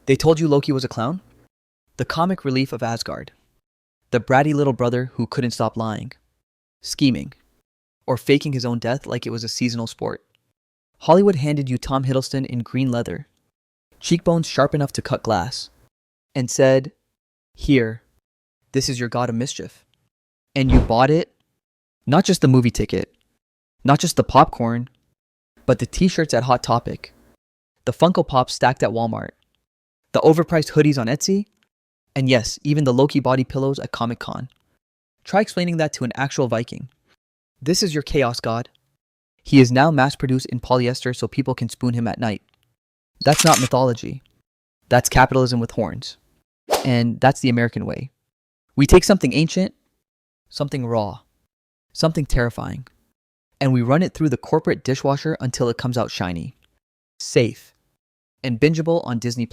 They told you Loki was a clown? The comic relief of Asgard. The bratty little brother who couldn't stop lying, scheming, or faking his own death like it was a seasonal sport. Hollywood handed you Tom Hiddleston in green leather, cheekbones sharp enough to cut glass, and said, "Here, this is your god of mischief." And you bought it? Not just the movie ticket, not just the popcorn, but the t-shirts at Hot Topic, the Funko Pops stacked at Walmart, the overpriced hoodies on Etsy, and yes, even the Loki body pillows at Comic-Con. Try explaining that to an actual Viking. This is your chaos god. He is now mass-produced in polyester so people can spoon him at night. That's not mythology. That's capitalism with horns. And that's the American way. We take something ancient, something raw, something terrifying, and we run it through the corporate dishwasher until it comes out shiny, safe, and bingeable on Disney+.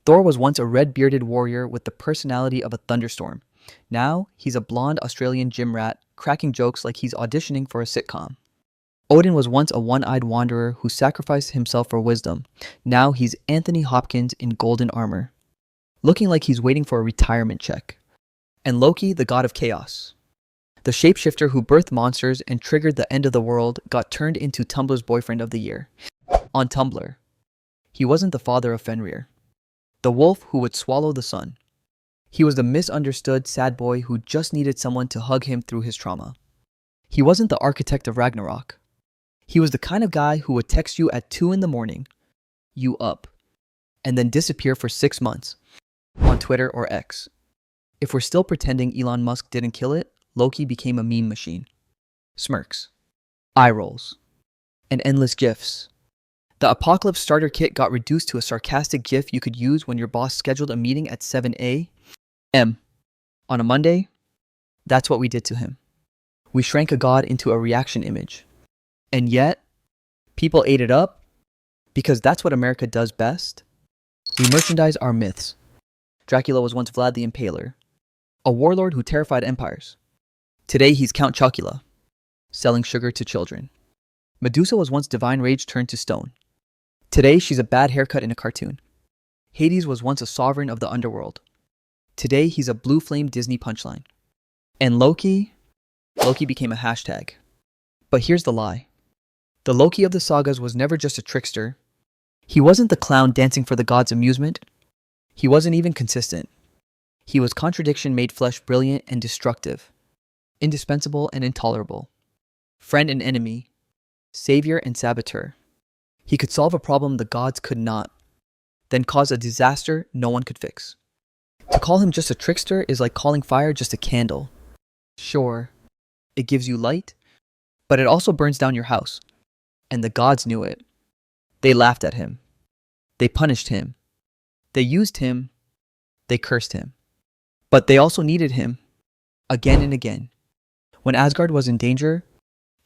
Thor was once a red-bearded warrior with the personality of a thunderstorm. Now, he's a blonde Australian gym rat cracking jokes like he's auditioning for a sitcom. Odin was once a one-eyed wanderer who sacrificed himself for wisdom. Now he's Anthony Hopkins in golden armor, looking like he's waiting for a retirement check. And Loki, the god of chaos, the shapeshifter who birthed monsters and triggered the end of the world, got turned into Tumblr's boyfriend of the year. On Tumblr, he wasn't the father of Fenrir, the wolf who would swallow the sun. He was the misunderstood sad boy who just needed someone to hug him through his trauma. He wasn't the architect of Ragnarok. He was the kind of guy who would text you at 2 a.m, "You up?" and then disappear for 6 months on Twitter or X. If we're still pretending Elon Musk didn't kill it, Loki became a meme machine. Smirks, eye rolls, and endless GIFs. The Apocalypse starter kit got reduced to a sarcastic GIF you could use when your boss scheduled a meeting at 7 a.m. on a Monday. That's what we did to him. We shrank a god into a reaction image. And yet, people ate it up because that's what America does best. We merchandise our myths. Dracula was once Vlad the Impaler, a warlord who terrified empires. Today he's Count Chocula, selling sugar to children. Medusa was once divine rage turned to stone. Today she's a bad haircut in a cartoon. Hades was once a sovereign of the underworld. Today he's a blue flame Disney punchline. And Loki became a hashtag. But here's the lie. The Loki of the sagas was never just a trickster. He wasn't the clown dancing for the gods' amusement. He wasn't even consistent. He was contradiction made flesh, brilliant and destructive, indispensable and intolerable, friend and enemy, savior and saboteur. He could solve a problem the gods could not, then cause a disaster no one could fix. To call him just a trickster is like calling fire just a candle. Sure, it gives you light, but it also burns down your house. And the gods knew it. They laughed at him. They punished him. They used him. They cursed him. But they also needed him, again and again. When Asgard was in danger,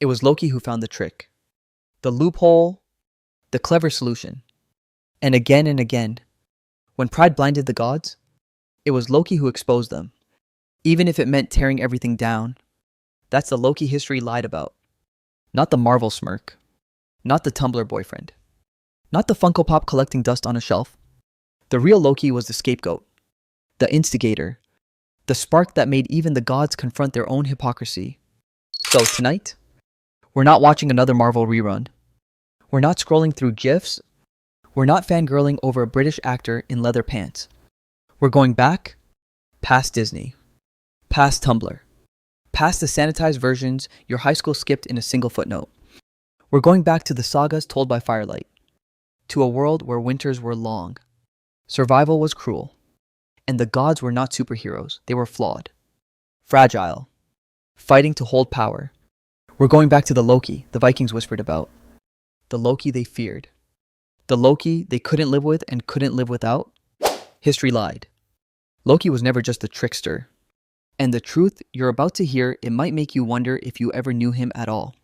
it was Loki who found the trick, the loophole, the clever solution. And again, when pride blinded the gods, it was Loki who exposed them, even if it meant tearing everything down. That's the Loki history lied about. Not the Marvel smirk. Not the Tumblr boyfriend. Not the Funko Pop collecting dust on a shelf. The real Loki was the scapegoat, the instigator, the spark that made even the gods confront their own hypocrisy. So tonight, we're not watching another Marvel rerun. We're not scrolling through GIFs. We're not fangirling over a British actor in leather pants. We're going back, past Disney, past Tumblr, past the sanitized versions your high school skipped in a single footnote. We're going back to the sagas told by firelight, to a world where winters were long, survival was cruel, and the gods were not superheroes, they were flawed, fragile, fighting to hold power. We're going back to the Loki the Vikings whispered about, the Loki they feared, the Loki they couldn't live with and couldn't live without. History lied. Loki was never just a trickster. And the truth you're about to hear, it might make you wonder if you ever knew him at all.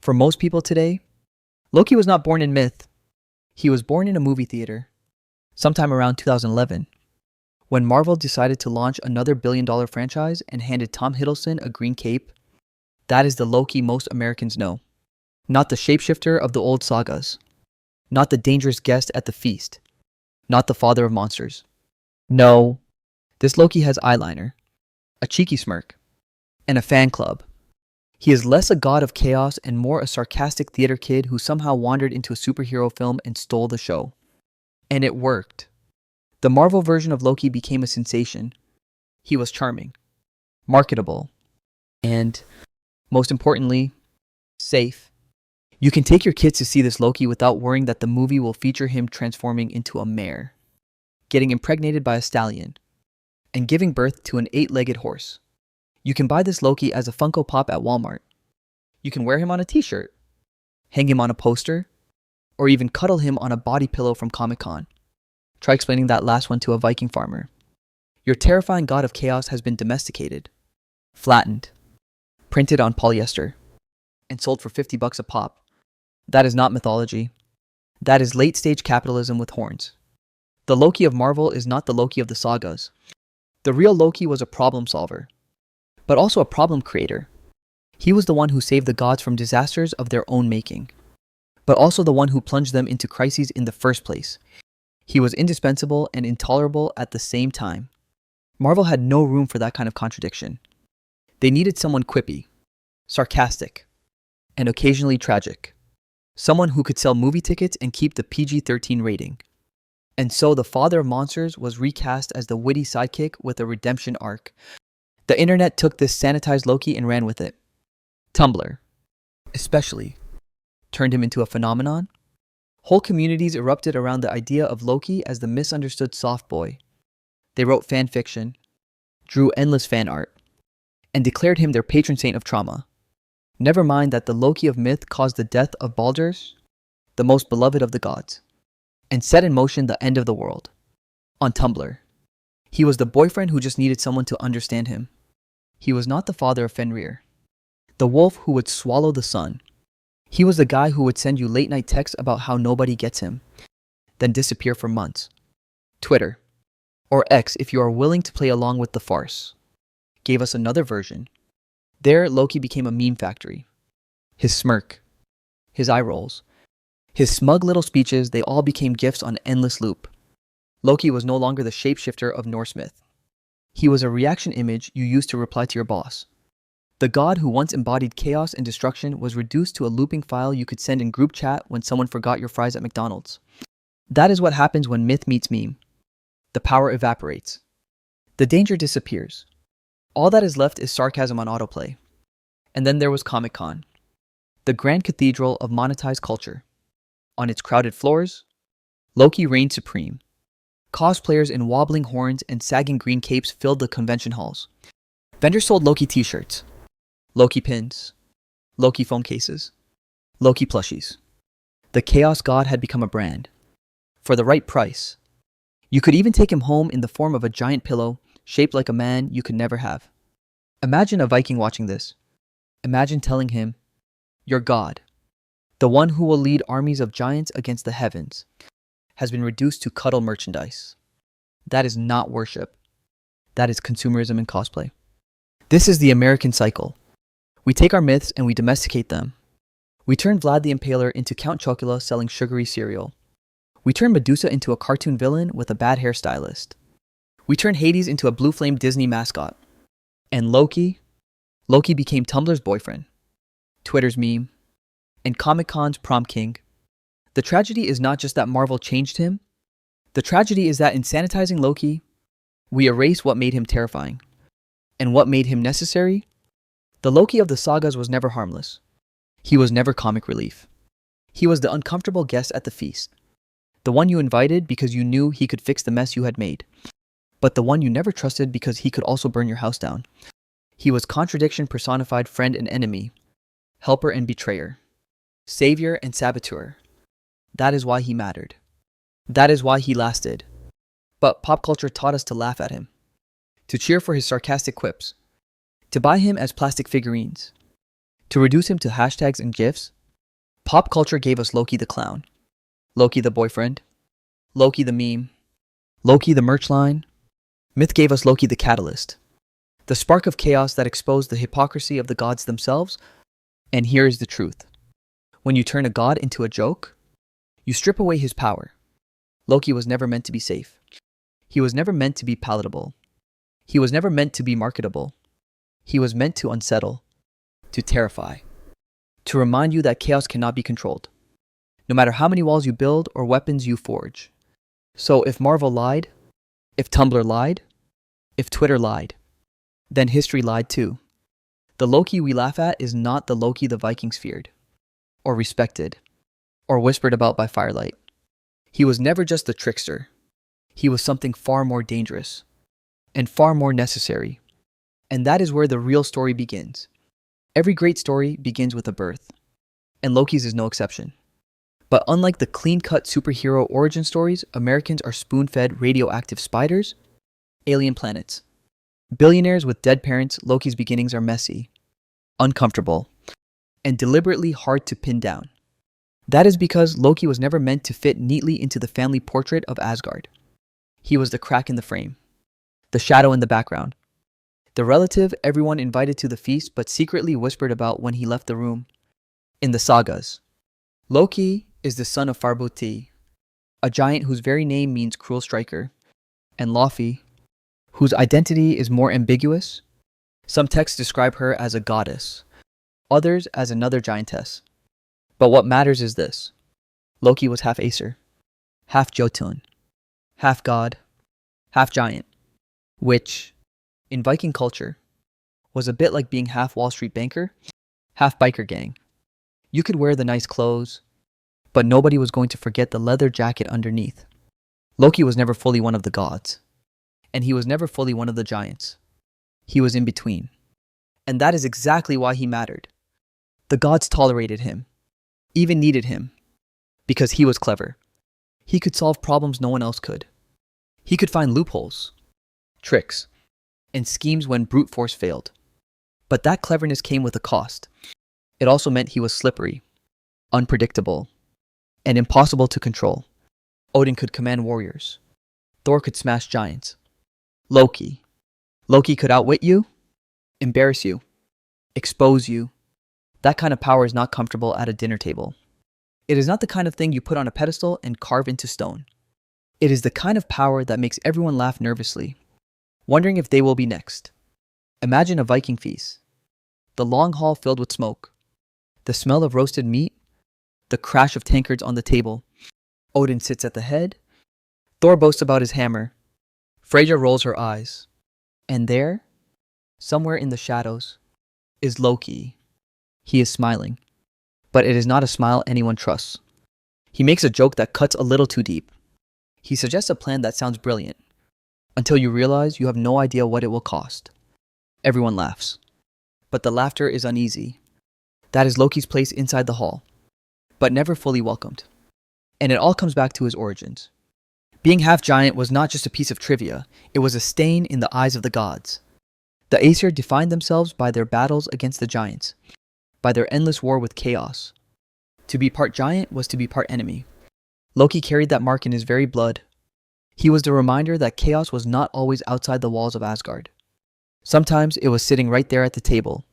For most people today, Loki was not born in myth. He was born in a movie theater, sometime around 2011, when Marvel decided to launch another billion-dollar franchise and handed Tom Hiddleston a green cape. That is the Loki most Americans know. Not the shapeshifter of the old sagas. Not the dangerous guest at the feast. not the father of monsters. No, this Loki has eyeliner, a cheeky smirk, and a fan club. He is less a god of chaos and more a sarcastic theater kid who somehow wandered into a superhero film and stole the show. And it worked. The Marvel version of Loki became a sensation. He was charming, marketable, and, most importantly, safe. You can take your kids to see this Loki without worrying that the movie will feature him transforming into a mare, getting impregnated by a stallion, and giving birth to an 8-legged horse. You can buy this Loki as a Funko Pop at Walmart. You can wear him on a t-shirt, hang him on a poster, or even cuddle him on a body pillow from Comic-Con. Try explaining that last one to a Viking farmer. Your terrifying god of chaos has been domesticated, flattened, printed on polyester, and sold for $50 a pop. That is not mythology. That is late-stage capitalism with horns. The Loki of Marvel is not the Loki of the sagas. The real Loki was a problem solver, but also a problem creator. He was the one who saved the gods from disasters of their own making, but also the one who plunged them into crises in the first place. He was indispensable and intolerable at the same time. Marvel had no room for that kind of contradiction. They needed someone quippy, sarcastic, and occasionally tragic. Someone who could sell movie tickets and keep the PG-13 rating. And so the father of monsters was recast as the witty sidekick with a redemption arc. The internet took this sanitized Loki and ran with it. Tumblr, especially, turned him into a phenomenon. Whole communities erupted around the idea of Loki as the misunderstood soft boy. They wrote fan fiction, drew endless fan art, and declared him their patron saint of trauma. Never mind that the Loki of myth caused the death of Baldur's, the most beloved of the gods, and set in motion the end of the world. On Tumblr, he was the boyfriend who just needed someone to understand him. He was not the father of Fenrir, the wolf who would swallow the sun. He was the guy who would send you late-night texts about how nobody gets him, then disappear for months. Twitter, or X if you are willing to play along with the farce, gave us another version. There, Loki became a meme factory. His smirk, his eye rolls, his smug little speeches, they all became GIFs on endless loop. Loki was no longer the shapeshifter of Norse myth. He was a reaction image you used to reply to your boss. The god who once embodied chaos and destruction was reduced to a looping file you could send in group chat when someone forgot your fries at McDonald's. That is what happens when myth meets meme. The power evaporates. The danger disappears. All that is left is sarcasm on autoplay. And then there was Comic-Con, the grand cathedral of monetized culture. On its crowded floors, Loki reigned supreme. Cosplayers in wobbling horns and sagging green capes filled the convention halls. Vendors sold Loki t-shirts, Loki pins, Loki phone cases, Loki plushies. The Chaos God had become a brand. For the right price. You could even take him home in the form of a giant pillow shaped like a man you could never have. Imagine a Viking watching this. Imagine telling him, your God, the one who will lead armies of giants against the heavens, has been reduced to cuddle merchandise. That is not worship. That is consumerism and cosplay. This is the American cycle. We take our myths and we domesticate them. We turn Vlad the Impaler into Count Chocula selling sugary cereal. We turn Medusa into a cartoon villain with a bad hairstylist. We turn Hades into a blue flame Disney mascot. And Loki became Tumblr's boyfriend, Twitter's meme, and Comic-Con's prom king. The tragedy is not just that Marvel changed him. The tragedy is that in sanitizing Loki, we erase what made him terrifying. And what made him necessary? The Loki of the sagas was never harmless. He was never comic relief. He was the uncomfortable guest at the feast. The one you invited because you knew he could fix the mess you had made. But the one you never trusted because he could also burn your house down. He was contradiction personified, friend and enemy, helper and betrayer, savior and saboteur. That is why he mattered. That is why he lasted. But pop culture taught us to laugh at him, to cheer for his sarcastic quips, to buy him as plastic figurines, to reduce him to hashtags and GIFs. Pop culture gave us Loki the clown, Loki the boyfriend, Loki the meme, Loki the merch line. Myth gave us Loki the catalyst, the spark of chaos that exposed the hypocrisy of the gods themselves. And here is the truth. When you turn a god into a joke, you strip away his power. Loki was never meant to be safe. He was never meant to be palatable. He was never meant to be marketable. He was meant to unsettle, to terrify, to remind you that chaos cannot be controlled, no matter how many walls you build or weapons you forge. So if Marvel lied, if Tumblr lied, if Twitter lied, then history lied too. The Loki we laugh at is not the Loki the Vikings feared, or respected, or whispered about by firelight. He was never just the trickster. He was something far more dangerous, and far more necessary. And that is where the real story begins. Every great story begins with a birth, and Loki's is no exception. But unlike the clean-cut superhero origin stories, Americans are spoon-fed radioactive spiders, alien planets. Billionaires with dead parents, Loki's beginnings are messy, uncomfortable, and deliberately hard to pin down. That is because Loki was never meant to fit neatly into the family portrait of Asgard. He was the crack in the frame, the shadow in the background, the relative everyone invited to the feast but secretly whispered about when he left the room. In the sagas, Loki is the son of Farbuti, a giant whose very name means cruel striker, and Laufey, whose identity is more ambiguous. Some texts describe her as a goddess, others as another giantess. But what matters is this: Loki was half Aesir, half Jotun, half god, half giant, which, in Viking culture, was a bit like being half Wall Street banker, half biker gang. You could wear the nice clothes, but nobody was going to forget the leather jacket underneath. Loki was never fully one of the gods, and he was never fully one of the giants. He was in between. And that is exactly why he mattered. The gods tolerated him, even needed him, because he was clever. He could solve problems no one else could. He could find loopholes, tricks, and schemes when brute force failed. But that cleverness came with a cost. It also meant he was slippery, unpredictable, and impossible to control. Odin could command warriors. Thor could smash giants. Loki could outwit you, embarrass you, expose you. That kind of power is not comfortable at a dinner table. It is not the kind of thing you put on a pedestal and carve into stone. It is the kind of power that makes everyone laugh nervously, wondering if they will be next. Imagine a Viking feast. The long hall filled with smoke, the smell of roasted meat, the crash of tankards on the table. Odin sits at the head. Thor boasts about his hammer. Freyja rolls her eyes. And there, somewhere in the shadows, is Loki. He is smiling, but it is not a smile anyone trusts. He makes a joke that cuts a little too deep. He suggests a plan that sounds brilliant, until you realize you have no idea what it will cost. Everyone laughs, but the laughter is uneasy. That is Loki's place inside the hall, but never fully welcomed. And it all comes back to his origins. Being half giant was not just a piece of trivia, it was a stain in the eyes of the gods. The Aesir defined themselves by their battles against the giants, by their endless war with chaos. To be part giant was to be part enemy. Loki carried that mark in his very blood. He was the reminder that chaos was not always outside the walls of Asgard. Sometimes it was sitting right there at the table,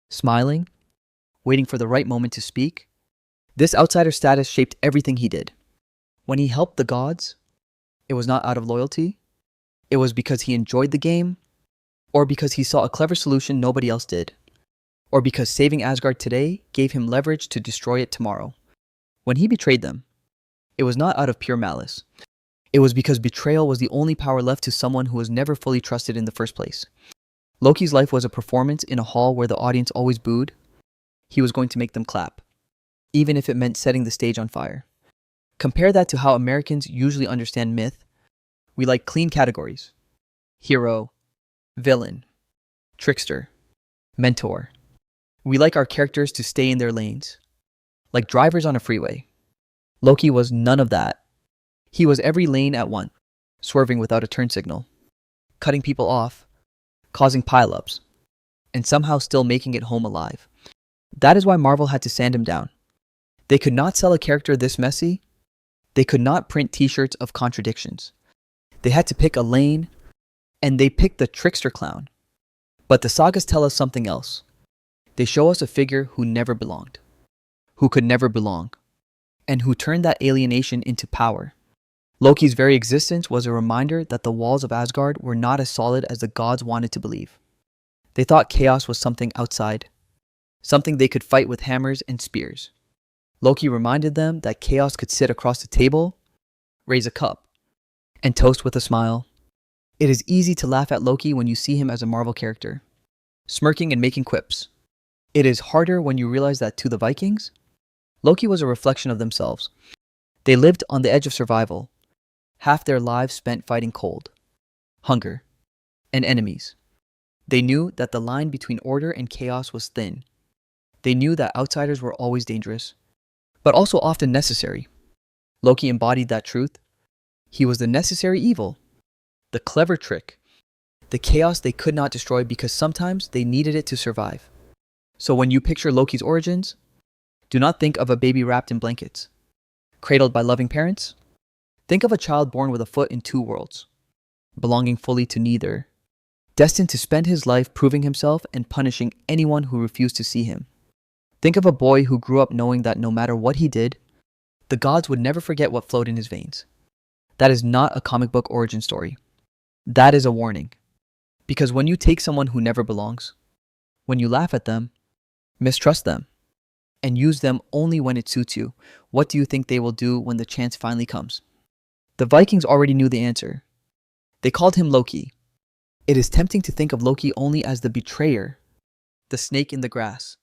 smiling, waiting for the right moment to speak. This outsider status shaped everything he did. When he helped the gods, it was not out of loyalty. It was because he enjoyed the game, or because he saw a clever solution nobody else did, or because saving Asgard today gave him leverage to destroy it tomorrow. When he betrayed them, it was not out of pure malice. It was because betrayal was the only power left to someone who was never fully trusted in the first place. Loki's life was a performance in a hall where the audience always booed. He was going to make them clap, even if it meant setting the stage on fire. Compare that to how Americans usually understand myth. We like clean categories: hero, villain, trickster, mentor. We like our characters to stay in their lanes, like drivers on a freeway. Loki was none of that. He was every lane at once, swerving without a turn signal, cutting people off, causing pileups, and somehow still making it home alive. That is why Marvel had to sand him down. They could not sell a character this messy. They could not print t-shirts of contradictions. They had to pick a lane, and they picked the trickster clown. But the sagas tell us something else. They show us a figure who never belonged, who could never belong, and who turned that alienation into power. Loki's very existence was a reminder that the walls of Asgard were not as solid as the gods wanted to believe. They thought chaos was something outside, something they could fight with hammers and spears. Loki reminded them that chaos could sit across the table, raise a cup, and toast with a smile. It is easy to laugh at Loki when you see him as a Marvel character, smirking and making quips. It is harder when you realize that to the Vikings, Loki was a reflection of themselves. They lived on the edge of survival, half their lives spent fighting cold, hunger, and enemies. They knew that the line between order and chaos was thin. They knew that outsiders were always dangerous, but also often necessary. Loki embodied that truth. He was the necessary evil, the clever trick, the chaos they could not destroy because sometimes they needed it to survive. So when you picture Loki's origins, do not think of a baby wrapped in blankets, cradled by loving parents. Think of a child born with a foot in two worlds, belonging fully to neither, destined to spend his life proving himself and punishing anyone who refused to see him. Think of a boy who grew up knowing that no matter what he did, the gods would never forget what flowed in his veins. That is not a comic book origin story. That is a warning. Because when you take someone who never belongs, when you laugh at them, mistrust them, and use them only when it suits you, what do you think they will do when the chance finally comes? The Vikings already knew the answer. They called him Loki. It is tempting to think of Loki only as the betrayer, the snake in the grass,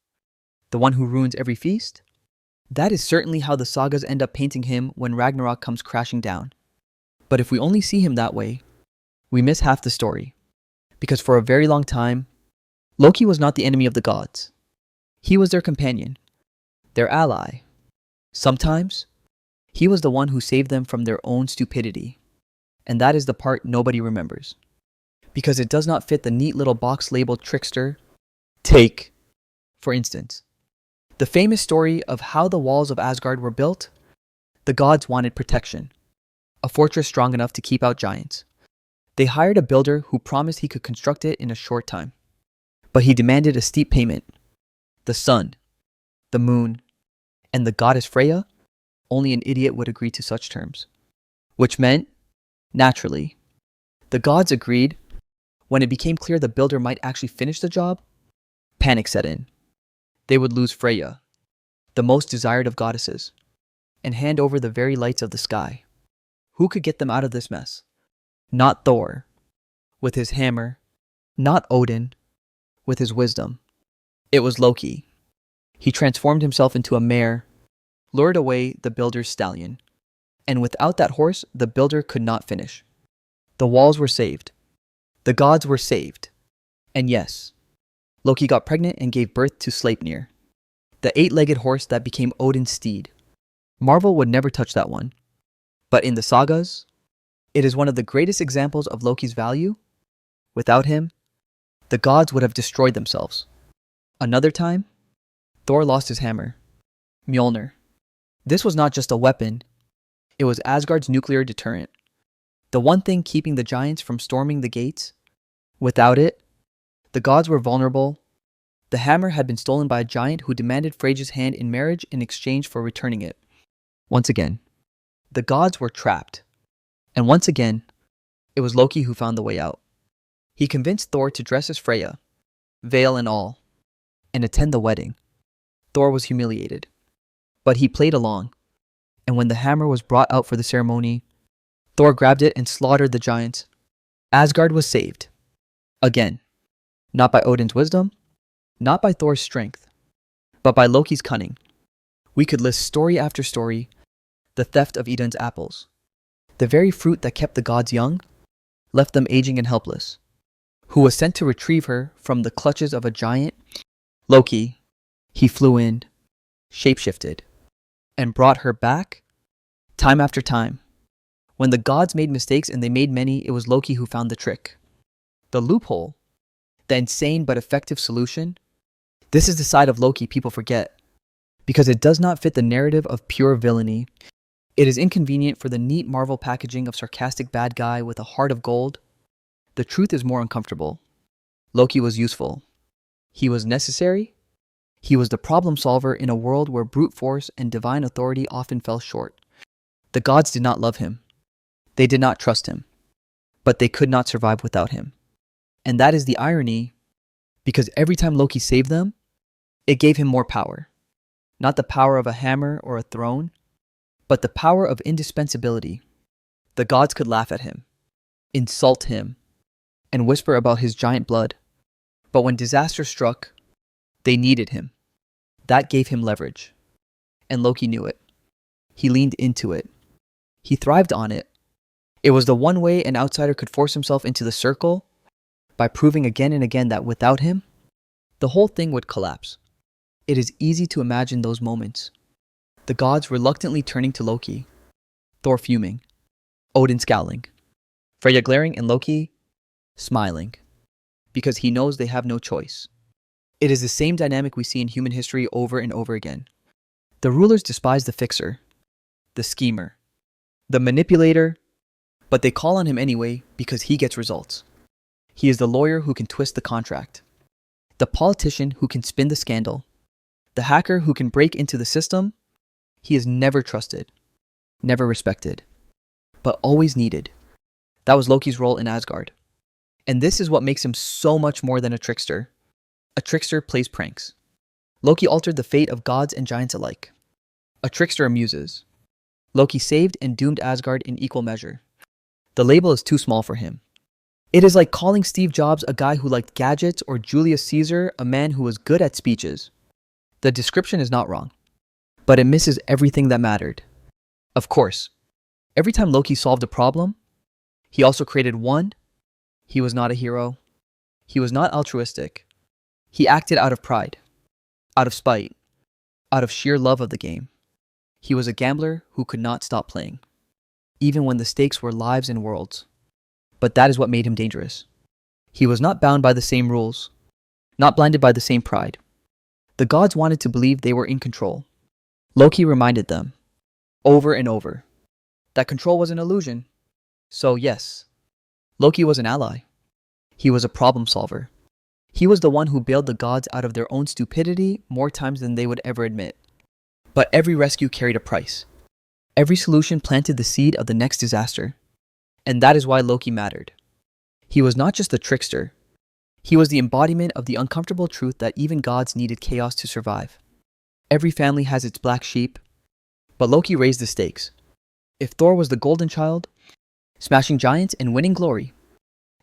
the one who ruins every feast. That is certainly how the sagas end up painting him when Ragnarok comes crashing down. But if we only see him that way, we miss half the story. Because for a very long time, Loki was not the enemy of the gods. He was their companion, their ally. Sometimes, he was the one who saved them from their own stupidity. And that is the part nobody remembers. Because it does not fit the neat little box labeled Trickster. Take, for instance, the famous story of how the walls of Asgard were built. The gods wanted protection, a fortress strong enough to keep out giants. They hired a builder who promised he could construct it in a short time. But he demanded a steep payment. The sun, the moon, and the goddess Freya, only an idiot would agree to such terms. Which meant, naturally, the gods agreed. When it became clear the builder might actually finish the job, panic set in. They would lose Freya, the most desired of goddesses, and hand over the very lights of the sky. Who could get them out of this mess? Not Thor, with his hammer, not Odin, with his wisdom. It was Loki. He transformed himself into a mare, lured away the builder's stallion, and without that horse, the builder could not finish. The walls were saved. The gods were saved. And yes, Loki got pregnant and gave birth to Sleipnir, the 8-legged horse that became Odin's steed. Marvel would never touch that one. But in the sagas, it is one of the greatest examples of Loki's value. Without him, the gods would have destroyed themselves. Another time, Thor lost his hammer, Mjolnir. This was not just a weapon, it was Asgard's nuclear deterrent. The one thing keeping the giants from storming the gates. Without it, the gods were vulnerable. The hammer had been stolen by a giant who demanded Freyja's hand in marriage in exchange for returning it. Once again, the gods were trapped. And once again, it was Loki who found the way out. He convinced Thor to dress as Freya, veil and all, and attend the wedding. Thor was humiliated, but he played along. And when the hammer was brought out for the ceremony, Thor grabbed it and slaughtered the giants. Asgard was saved. Again. Not by Odin's wisdom, not by Thor's strength, but by Loki's cunning. We could list story after story. The theft of Eden's apples, the very fruit that kept the gods young, left them aging and helpless. Who was sent to retrieve her from the clutches of a giant? Loki. He flew in, shapeshifted, and brought her back time after time. When the gods made mistakes, and they made many, it was Loki who found the trick, the loophole, the insane but effective solution. This is the side of Loki people forget, because it does not fit the narrative of pure villainy. It is inconvenient for the neat Marvel packaging of sarcastic bad guy with a heart of gold. The truth is more uncomfortable. Loki was useful. He was necessary. He was the problem solver in a world where brute force and divine authority often fell short. The gods did not love him. They did not trust him, but they could not survive without him. And that is the irony, because every time Loki saved them, it gave him more power. Not the power of a hammer or a throne, but the power of indispensability. The gods could laugh at him, insult him, and whisper about his giant blood. But when disaster struck, they needed him. That gave him leverage. And Loki knew it. He leaned into it. He thrived on it. It was the one way an outsider could force himself into the circle, by proving again and again that without him, the whole thing would collapse. It is easy to imagine those moments. The gods reluctantly turning to Loki, Thor fuming, Odin scowling, Freya glaring, and Loki smiling, because he knows they have no choice. It is the same dynamic we see in human history over and over again. The rulers despise the fixer, the schemer, the manipulator, but they call on him anyway because he gets results. He is the lawyer who can twist the contract, the politician who can spin the scandal, the hacker who can break into the system. He is never trusted, never respected, but always needed. That was Loki's role in Asgard. And this is what makes him so much more than a trickster. A trickster plays pranks. Loki altered the fate of gods and giants alike. A trickster amuses. Loki saved and doomed Asgard in equal measure. The label is too small for him. It is like calling Steve Jobs a guy who liked gadgets or Julius Caesar a man who was good at speeches. The description is not wrong, but it misses everything that mattered. Of course, every time Loki solved a problem, he also created one. He was not a hero. He was not altruistic. He acted out of pride, out of spite, out of sheer love of the game. He was a gambler who could not stop playing, even when the stakes were lives and worlds. But that is what made him dangerous. He was not bound by the same rules, not blinded by the same pride. The gods wanted to believe they were in control. Loki reminded them, over and over, that control was an illusion. So yes, Loki was an ally. He was a problem solver. He was the one who bailed the gods out of their own stupidity more times than they would ever admit. But every rescue carried a price. Every solution planted the seed of the next disaster. And that is why Loki mattered. He was not just the trickster. He was the embodiment of the uncomfortable truth that even gods needed chaos to survive. Every family has its black sheep, but Loki raised the stakes. If Thor was the golden child, smashing giants and winning glory,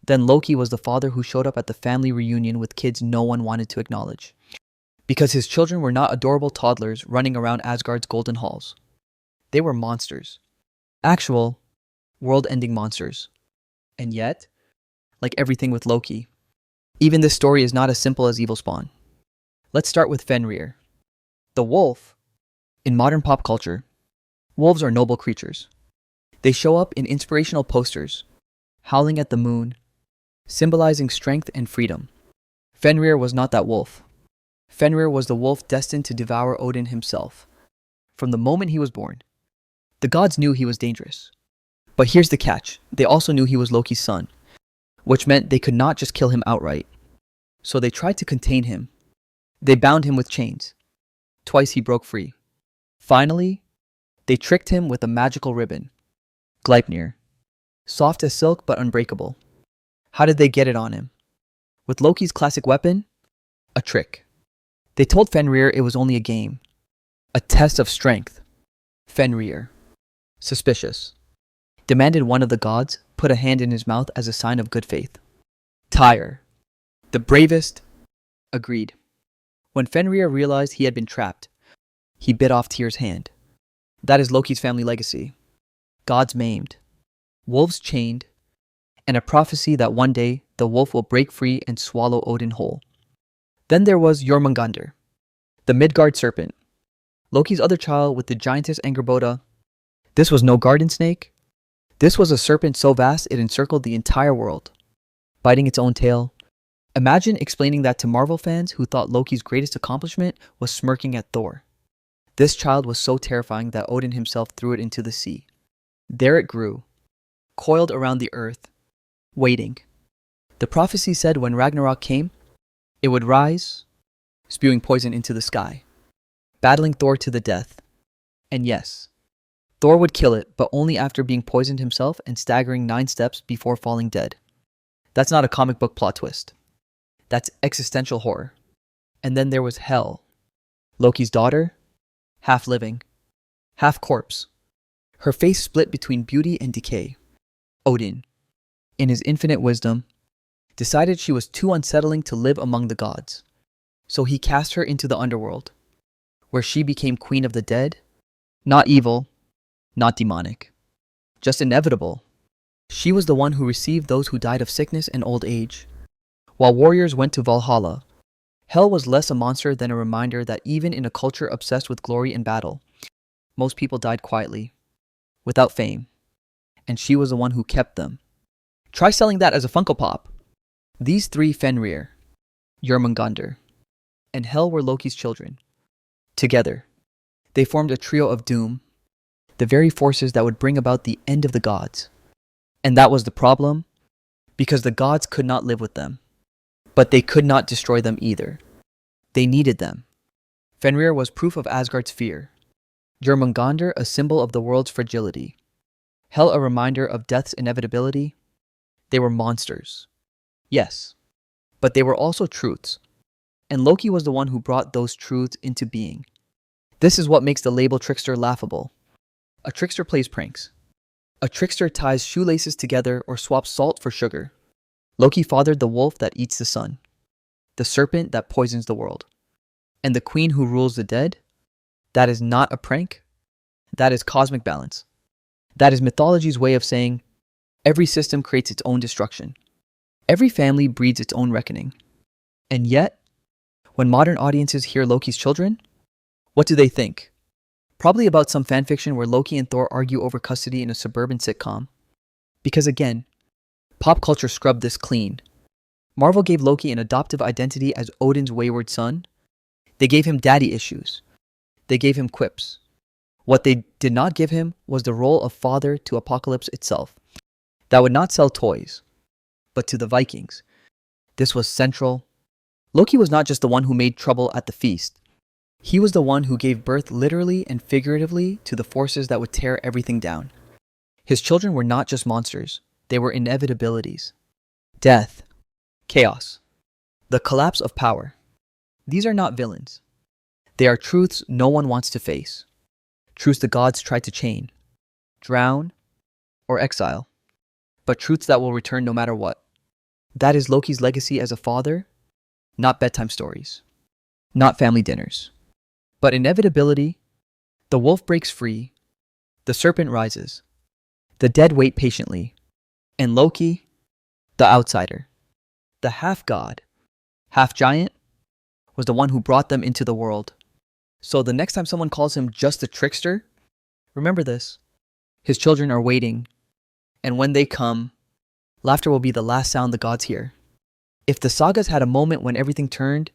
then Loki was the father who showed up at the family reunion with kids no one wanted to acknowledge. Because his children were not adorable toddlers running around Asgard's golden halls. They were monsters. Actual, world-ending monsters. And yet, like everything with Loki, even this story is not as simple as evil spawn. Let's start with Fenrir. The wolf. In modern pop culture, wolves are noble creatures. They show up in inspirational posters, howling at the moon, symbolizing strength and freedom. Fenrir was not that wolf. Fenrir was the wolf destined to devour Odin himself. From the moment he was born, the gods knew he was dangerous. But here's the catch. They also knew he was Loki's son, which meant they could not just kill him outright. So they tried to contain him. They bound him with chains. Twice he broke free. Finally, they tricked him with a magical ribbon, Gleipnir, soft as silk but unbreakable. How did they get it on him? With Loki's classic weapon, a trick. They told Fenrir it was only a game, a test of strength. Fenrir, suspicious, demanded one of the gods put a hand in his mouth as a sign of good faith. Tyr, the bravest, agreed. When Fenrir realized he had been trapped, he bit off Tyr's hand. That is Loki's family legacy. Gods maimed, wolves chained, and a prophecy that one day the wolf will break free and swallow Odin whole. Then there was Jormungandr, the Midgard serpent, Loki's other child with the giantess Angrboda. This was no garden snake. This was a serpent so vast it encircled the entire world, biting its own tail. Imagine explaining that to Marvel fans who thought Loki's greatest accomplishment was smirking at Thor. This child was so terrifying that Odin himself threw it into the sea. There it grew, coiled around the earth, waiting. The prophecy said when Ragnarok came, it would rise, spewing poison into the sky, battling Thor to the death. And yes, Thor would kill it, but only after being poisoned himself and staggering 9 steps before falling dead. That's not a comic book plot twist. That's existential horror. And then there was Hel, Loki's daughter, half living, half corpse. Her face split between beauty and decay. Odin, in his infinite wisdom, decided she was too unsettling to live among the gods. So he cast her into the underworld, where she became queen of the dead, not evil, not demonic, just inevitable. She was the one who received those who died of sickness and old age. While warriors went to Valhalla, Hel was less a monster than a reminder that even in a culture obsessed with glory and battle, most people died quietly, without fame, and she was the one who kept them. Try selling that as a Funko Pop. These 3, Fenrir, Jormungandr, and Hel, were Loki's children. Together, they formed a trio of doom, the very forces that would bring about the end of the gods. And that was the problem, because the gods could not live with them. But they could not destroy them either. They needed them. Fenrir was proof of Asgard's fear, Jormungandr a symbol of the world's fragility, Hel a reminder of death's inevitability. They were monsters. Yes, but they were also truths. And Loki was the one who brought those truths into being. This is what makes the label trickster laughable. A trickster plays pranks. A trickster ties shoelaces together or swaps salt for sugar. Loki fathered the wolf that eats the sun, the serpent that poisons the world, and the queen who rules the dead. That is not a prank. That is cosmic balance. That is mythology's way of saying every system creates its own destruction. Every family breeds its own reckoning. And yet, when modern audiences hear Loki's children, what do they think? Probably about some fanfiction where Loki and Thor argue over custody in a suburban sitcom. Because again, pop culture scrubbed this clean. Marvel gave Loki an adoptive identity as Odin's wayward son. They gave him daddy issues. They gave him quips. What they did not give him was the role of father to Apocalypse itself. That would not sell toys. But to the Vikings, this was central. Loki was not just the one who made trouble at the feast. He was the one who gave birth literally and figuratively to the forces that would tear everything down. His children were not just monsters. They were inevitabilities. Death. Chaos. The collapse of power. These are not villains. They are truths no one wants to face. Truths the gods try to chain, drown, or exile. But truths that will return no matter what. That is Loki's legacy as a father, not bedtime stories, not family dinners. But inevitability, the wolf breaks free, the serpent rises, the dead wait patiently, and Loki, the outsider, the half-god, half-giant, was the one who brought them into the world. So the next time someone calls him just a trickster, remember this. His children are waiting, and when they come, laughter will be the last sound the gods hear. If the sagas had a moment when everything turned,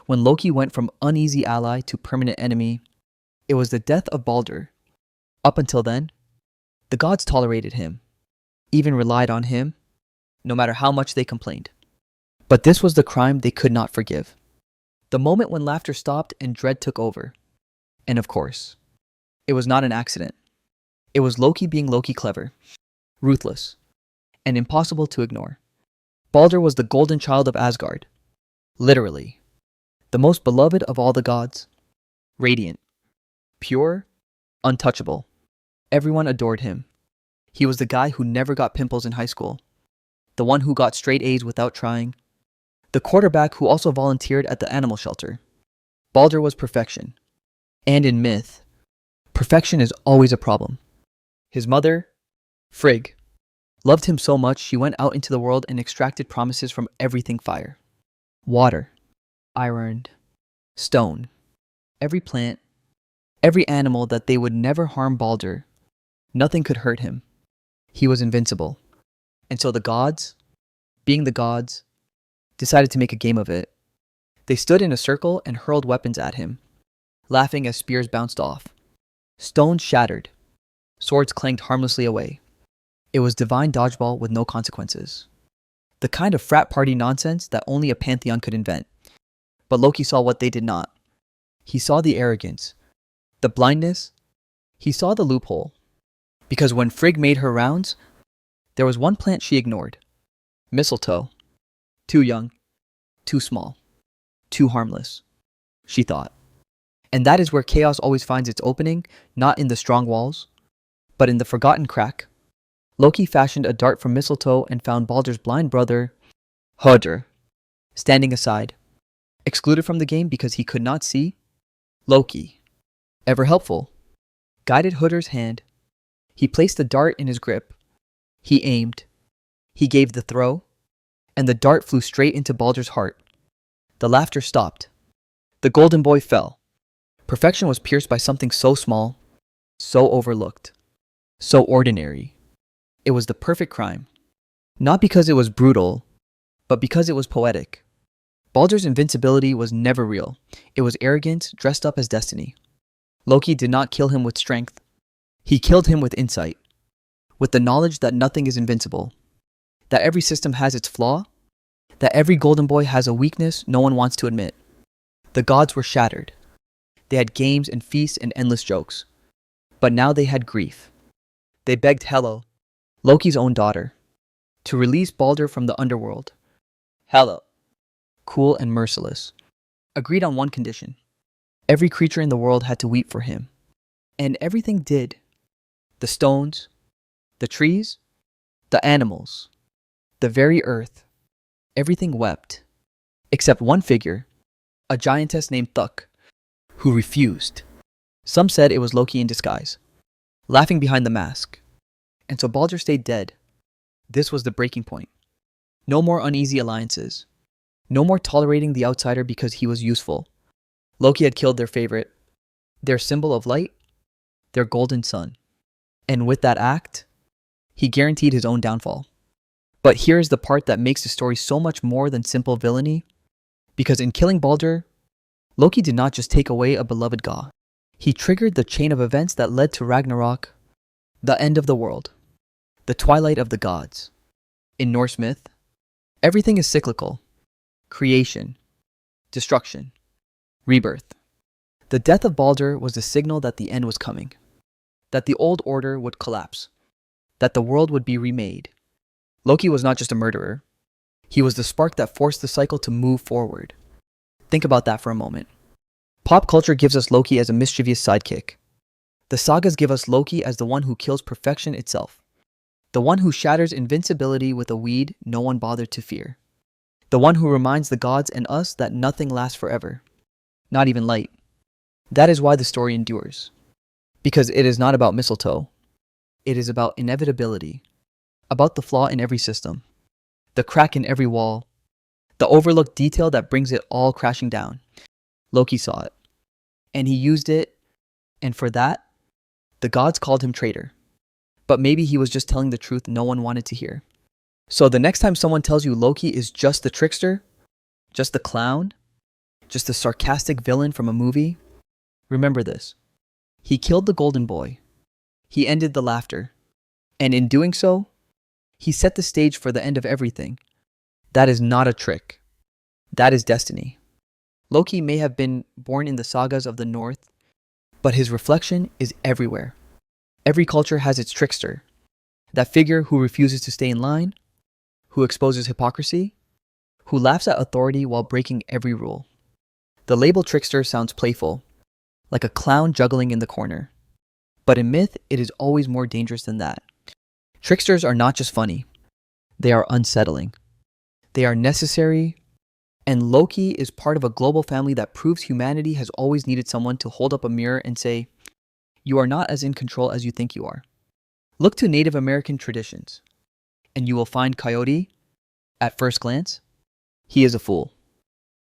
when Loki went from uneasy ally to permanent enemy, it was the death of Baldur. Up until then, the gods tolerated him, even relied on him, no matter how much they complained. But this was the crime they could not forgive. The moment when laughter stopped and dread took over. And of course, it was not an accident. It was Loki being Loki clever, ruthless, and impossible to ignore. Baldur was the golden child of Asgard. Literally. The most beloved of all the gods. Radiant. Pure. Untouchable. Everyone adored him. He was the guy who never got pimples in high school. The one who got straight A's without trying. The quarterback who also volunteered at the animal shelter. Baldur was perfection. And in myth, perfection is always a problem. His mother, Frigg, loved him so much she went out into the world and extracted promises from everything fire. Water, iron, stone, every plant, every animal that they would never harm Baldur. Nothing could hurt him. He was invincible. And so the gods, being the gods, decided to make a game of it. They stood in a circle and hurled weapons at him, laughing as spears bounced off. Stones shattered. Swords clanged harmlessly away. It was divine dodgeball with no consequences. The kind of frat party nonsense that only a pantheon could invent. But Loki saw what they did not. He saw the arrogance, the blindness. He saw the loophole, because when Frigg made her rounds, there was one plant she ignored. Mistletoe. Too young, too small, too harmless, she thought. And that is where chaos always finds its opening, not in the strong walls, but in the forgotten crack. Loki fashioned a dart from mistletoe and found Baldur's blind brother, Hodr, standing aside, excluded from the game because he could not see. Loki, ever helpful, guided Hodr's hand. He placed the dart in his grip. He aimed. He gave the throw, and the dart flew straight into Baldur's heart. The laughter stopped. The golden boy fell. Perfection was pierced by something so small, so overlooked, so ordinary. It was the perfect crime. Not because it was brutal, but because it was poetic. Baldur's invincibility was never real. It was arrogance dressed up as destiny. Loki did not kill him with strength. He killed him with insight, with the knowledge that nothing is invincible, that every system has its flaw, that every golden boy has a weakness no one wants to admit. The gods were shattered. They had games and feasts and endless jokes. But now they had grief. They begged Hela, Loki's own daughter, to release Baldur from the underworld. Hela, cool and merciless, agreed on one condition. Every creature in the world had to weep for him. And everything did. The stones, the trees, the animals, the very earth. Everything wept. Except one figure, a giantess named Thuk, who refused. Some said it was Loki in disguise, laughing behind the mask. And so Baldur stayed dead. This was the breaking point. No more uneasy alliances. No more tolerating the outsider because he was useful. Loki had killed their favorite, their symbol of light, their golden sun. And with that act, he guaranteed his own downfall. But here is the part that makes the story so much more than simple villainy. Because in killing Baldur, Loki did not just take away a beloved god. He triggered the chain of events that led to Ragnarok, the end of the world, the twilight of the gods. In Norse myth, everything is cyclical. Creation, destruction, rebirth. The death of Baldur was the signal that the end was coming, that the old order would collapse, that the world would be remade. Loki was not just a murderer. He was the spark that forced the cycle to move forward. Think about that for a moment. Pop culture gives us Loki as a mischievous sidekick. The sagas give us Loki as the one who kills perfection itself, the one who shatters invincibility with a weed no one bothered to fear, the one who reminds the gods and us that nothing lasts forever, not even light. That is why the story endures. Because it is not about mistletoe. It is about inevitability, about the flaw in every system, the crack in every wall, the overlooked detail that brings it all crashing down. Loki saw it, and he used it, and for that, the gods called him traitor. But maybe he was just telling the truth no one wanted to hear. So the next time someone tells you Loki is just the trickster, just the clown, just the sarcastic villain from a movie, remember this. He killed the golden boy. He ended the laughter. And in doing so, he set the stage for the end of everything. That is not a trick. That is destiny. Loki may have been born in the sagas of the North, but his reflection is everywhere. Every culture has its trickster, that figure who refuses to stay in line, who exposes hypocrisy, who laughs at authority while breaking every rule. The label trickster sounds playful, like a clown juggling in the corner. But in myth, it is always more dangerous than that. Tricksters are not just funny. They are unsettling. They are necessary. And Loki is part of a global family that proves humanity has always needed someone to hold up a mirror and say, you are not as in control as you think you are. Look to Native American traditions, and you will find Coyote, at first glance, he is a fool,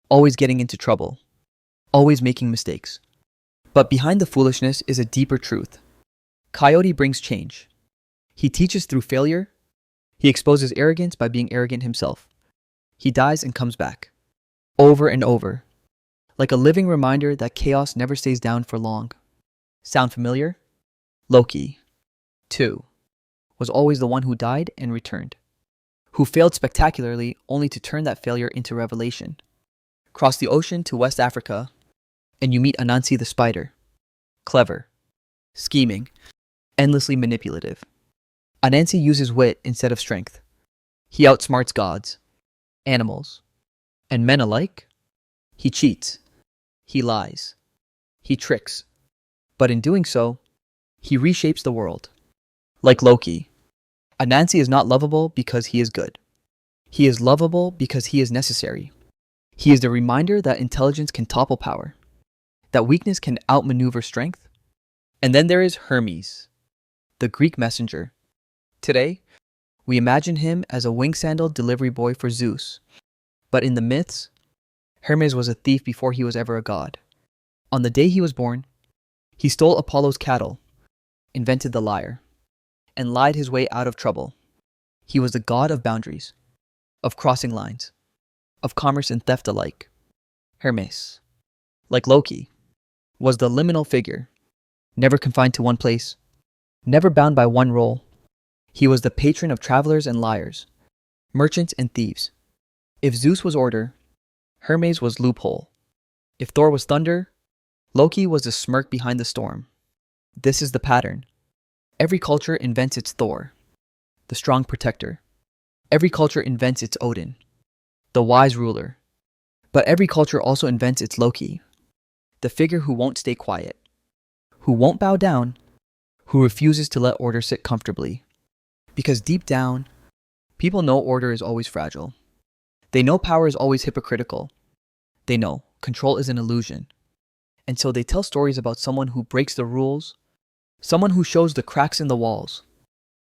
always getting into trouble, always making mistakes. But behind the foolishness is a deeper truth. Coyote brings change. He teaches through failure. He exposes arrogance by being arrogant himself. He dies and comes back, over and over, like a living reminder that chaos never stays down for long. Sound familiar? Loki, too, was always the one who died and returned, who failed spectacularly only to turn that failure into revelation. Cross the ocean to West Africa, and you meet Anansi the spider. Clever, scheming, endlessly manipulative. Anansi uses wit instead of strength. He outsmarts gods, animals, and men alike. He cheats, he lies, he tricks, but in doing so, he reshapes the world. Like Loki, Anansi is not lovable because he is good. He is lovable because he is necessary. He is the reminder that intelligence can topple power, that weakness can outmaneuver strength. And then there is Hermes, the Greek messenger. Today, we imagine him as a wing-sandaled delivery boy for Zeus. But in the myths, Hermes was a thief before he was ever a god. On the day he was born, he stole Apollo's cattle, invented the lyre, and lied his way out of trouble. He was the god of boundaries, of crossing lines, of commerce and theft alike. Hermes, like Loki, was the liminal figure, never confined to one place, never bound by one role. He was the patron of travelers and liars, merchants and thieves. If Zeus was order, Hermes was loophole. If Thor was thunder, Loki was the smirk behind the storm. This is the pattern. Every culture invents its Thor, the strong protector. Every culture invents its Odin, the wise ruler. But every culture also invents its Loki, the figure who won't stay quiet, who won't bow down, who refuses to let order sit comfortably. Because deep down, people know order is always fragile. They know power is always hypocritical. They know control is an illusion. And so they tell stories about someone who breaks the rules, someone who shows the cracks in the walls,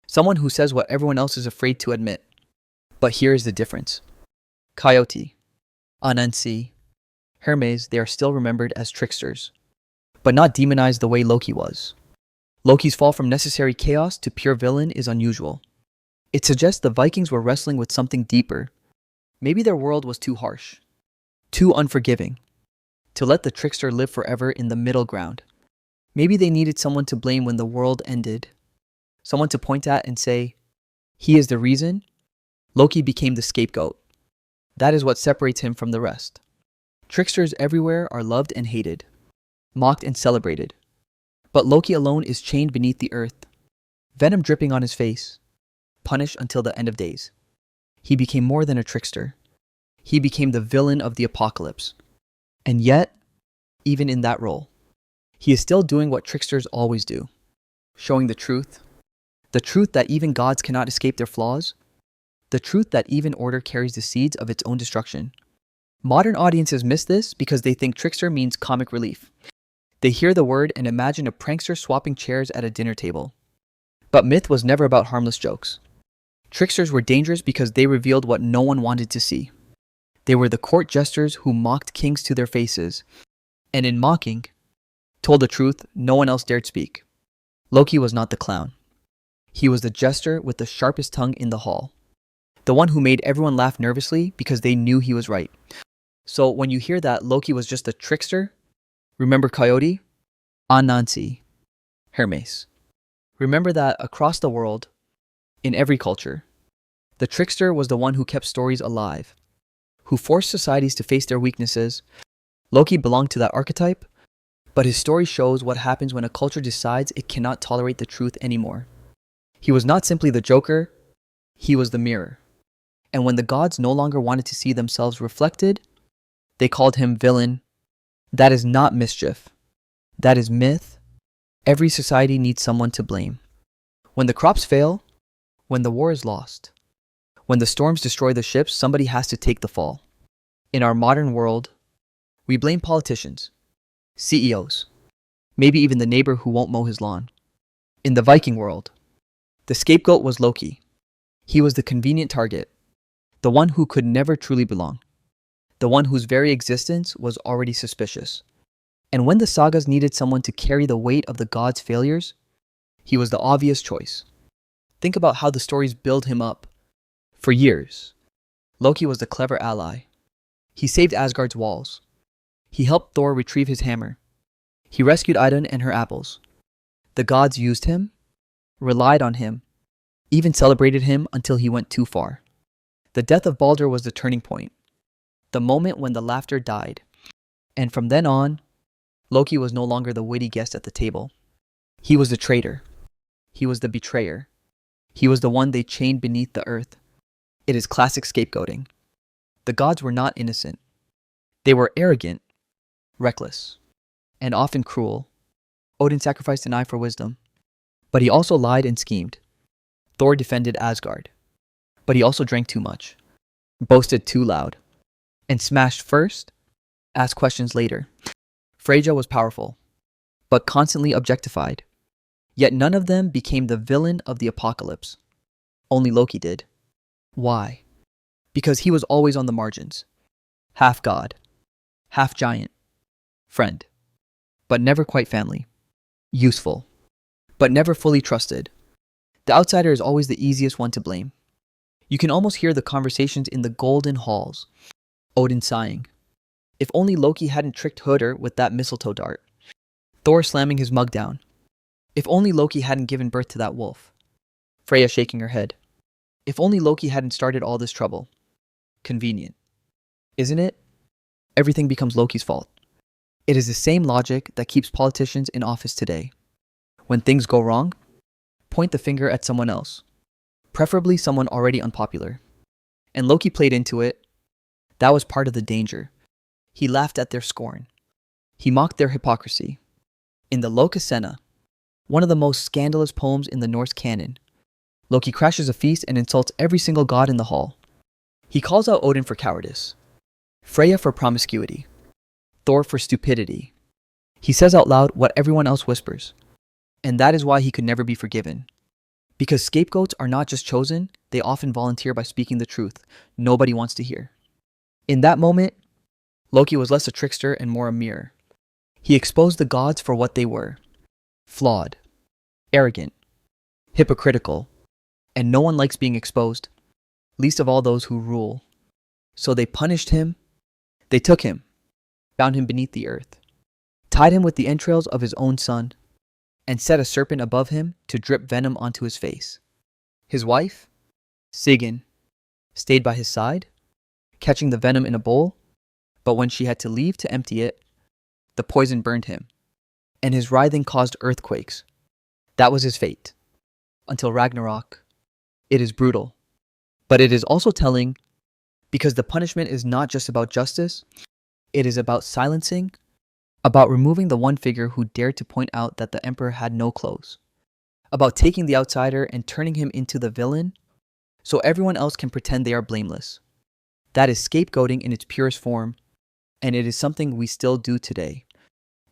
someone who says what everyone else is afraid to admit. But here is the difference. Coyote, Anansi, Hermes, they are still remembered as tricksters, but not demonized the way Loki was. Loki's fall from necessary chaos to pure villain is unusual. It suggests the Vikings were wrestling with something deeper. Maybe their world was too harsh, too unforgiving, to let the trickster live forever in the middle ground. Maybe they needed someone to blame when the world ended, someone to point at and say, he is the reason. Loki became the scapegoat. That is what separates him from the rest. Tricksters everywhere are loved and hated, mocked and celebrated. But Loki alone is chained beneath the earth, venom dripping on his face, punished until the end of days. He became more than a trickster. He became the villain of the apocalypse. And yet, even in that role, he is still doing what tricksters always do, showing the truth that even gods cannot escape their flaws, the truth that even order carries the seeds of its own destruction. Modern audiences miss this because they think trickster means comic relief. They hear the word and imagine a prankster swapping chairs at a dinner table. But myth was never about harmless jokes. Tricksters were dangerous because they revealed what no one wanted to see. They were the court jesters who mocked kings to their faces, and in mocking, told the truth no one else dared speak. Loki was not the clown. He was the jester with the sharpest tongue in the hall. The one who made everyone laugh nervously because they knew he was right. So when you hear that Loki was just a trickster, remember Coyote, Anansi, Hermes. Remember that across the world, in every culture, the trickster was the one who kept stories alive, who forced societies to face their weaknesses. Loki belonged to that archetype, but his story shows what happens when a culture decides it cannot tolerate the truth anymore. He was not simply the joker, he was the mirror. And when the gods no longer wanted to see themselves reflected, they called him villain. That is not mischief. That is myth. Every society needs someone to blame. When the crops fail, when the war is lost, when the storms destroy the ships, somebody has to take the fall. In our modern world, we blame politicians, CEOs, maybe even the neighbor who won't mow his lawn. In the Viking world, the scapegoat was Loki. He was the convenient target, the one who could never truly belong, the one whose very existence was already suspicious. And when the sagas needed someone to carry the weight of the gods' failures, he was the obvious choice. Think about how the stories build him up. For years, Loki was the clever ally. He saved Asgard's walls. He helped Thor retrieve his hammer. He rescued Idun and her apples. The gods used him, relied on him, even celebrated him until he went too far. The death of Balder was the turning point, the moment when the laughter died. And from then on, Loki was no longer the witty guest at the table. He was the traitor. He was the betrayer. He was the one they chained beneath the earth. It is classic scapegoating. The gods were not innocent. They were arrogant, reckless, and often cruel. Odin sacrificed an eye for wisdom, but he also lied and schemed. Thor defended Asgard, but he also drank too much, boasted too loud, and smashed first, asked questions later. Freyja was powerful, but constantly objectified. Yet none of them became the villain of the apocalypse. Only Loki did. Why? Because he was always on the margins. Half god, half giant, friend, but never quite family. Useful, but never fully trusted. The outsider is always the easiest one to blame. You can almost hear the conversations in the golden halls. Odin sighing. If only Loki hadn't tricked Hoder with that mistletoe dart. Thor slamming his mug down. If only Loki hadn't given birth to that wolf. Freya shaking her head. If only Loki hadn't started all this trouble. Convenient. Isn't it? Everything becomes Loki's fault. It is the same logic that keeps politicians in office today. When things go wrong, point the finger at someone else. Preferably someone already unpopular. And Loki played into it. That was part of the danger. He laughed at their scorn. He mocked their hypocrisy. In the Lokasena, one of the most scandalous poems in the Norse canon, Loki crashes a feast and insults every single god in the hall. He calls out Odin for cowardice, Freya for promiscuity, Thor for stupidity. He says out loud what everyone else whispers. And that is why he could never be forgiven. Because scapegoats are not just chosen, they often volunteer by speaking the truth nobody wants to hear. In that moment, Loki was less a trickster and more a mirror. He exposed the gods for what they were. Flawed, arrogant, hypocritical, and no one likes being exposed, least of all those who rule. So they punished him. They took him, bound him beneath the earth, tied him with the entrails of his own son, and set a serpent above him to drip venom onto his face. His wife, Sigyn, stayed by his side, catching the venom in a bowl, but when she had to leave to empty it, the poison burned him, and his writhing caused earthquakes. That was his fate. Until Ragnarok. It is brutal, but it is also telling, because the punishment is not just about justice, it is about silencing, about removing the one figure who dared to point out that the emperor had no clothes, about taking the outsider and turning him into the villain so everyone else can pretend they are blameless. That is scapegoating in its purest form, and it is something we still do today.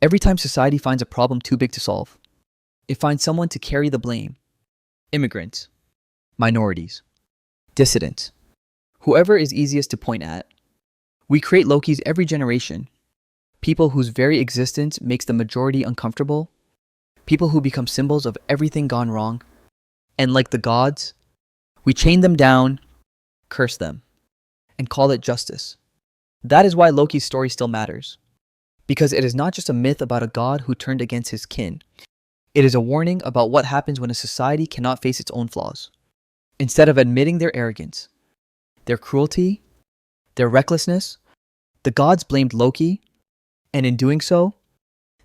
Every time society finds a problem too big to solve, it finds someone to carry the blame. Immigrants, minorities, dissidents, whoever is easiest to point at. We create Lokis every generation. People whose very existence makes the majority uncomfortable. People who become symbols of everything gone wrong. And like the gods, we chain them down, curse them, and call it justice. That is why Loki's story still matters. Because it is not just a myth about a god who turned against his kin. It is a warning about what happens when a society cannot face its own flaws. Instead of admitting their arrogance, their cruelty, their recklessness, the gods blamed Loki, and in doing so,